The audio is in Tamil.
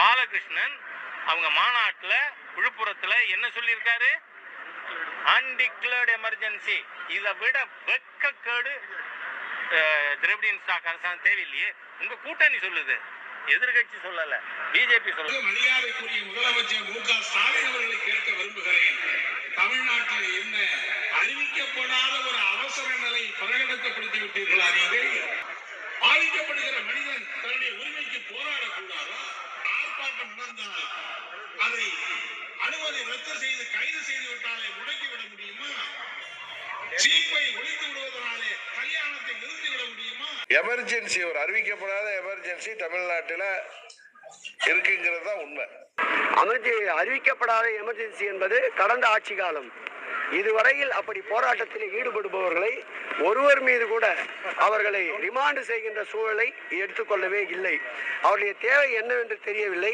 பாலகிருஷ்ணன் அவங்க மாநாட்டில் விழுப்புரத்தில் என்ன சொல்லியிருக்காரு? Undeclared emergency. இதை விட வெக்கக்கேடு திரவிடியன் ஸ்டாக் அரசாங்கம் தேவையில்லையே. உங்க கூட்டணி சொல்லுது, எதிர்கட்சி சொல்லல, பிஜேபி சொல்லுது. மரியாதைக்குரிய முதலமைச்சர் மு.க. ஸ்டாலின் அவர்களை கேட்க விரும்புகிறேன். தமிழ்நாட்டில் என்ன அறிவிக்கப்படாத ஒரு அவசர நிலை பிரகடனப்படுத்தி விட்டீர்களா? நீங்கள் பாதிக்கப்படுகிற மனிதன் தன்னுடைய உரிமைக்கு போராடக்கூடாதா? ஆர்ப்பாட்டம் நடந்தால் அதை அனுமதி ரத்து செய்து கைது செய்து விட்டாலே முடக்கிவிட முடியுமா? சீப்பை ஒழித்து விடுவதனாலே கல்யாணத்தை நிறுத்திவிட முடியுமா? எமர்ஜென்சி, ஒரு அறிவிக்கப்படாத எமர்ஜென்சி தமிழ்நாட்டில் இருக்குங்கிறது தான் உண்மை. அறிவிக்கப்படாத எமர்ஜென்சி என்பது கடந்த ஆட்சி காலம். இதுவரையில் அப்படி போராட்டத்தில் ஈடுபடுபவர்களை ஒருவர் மீது கூட அவர்களை ரிமாண்ட் செய்கின்ற சூழலை எடுத்துக்கொள்ளவே இல்லை. அவருடைய தேவை என்னவென்று தெரியவில்லை.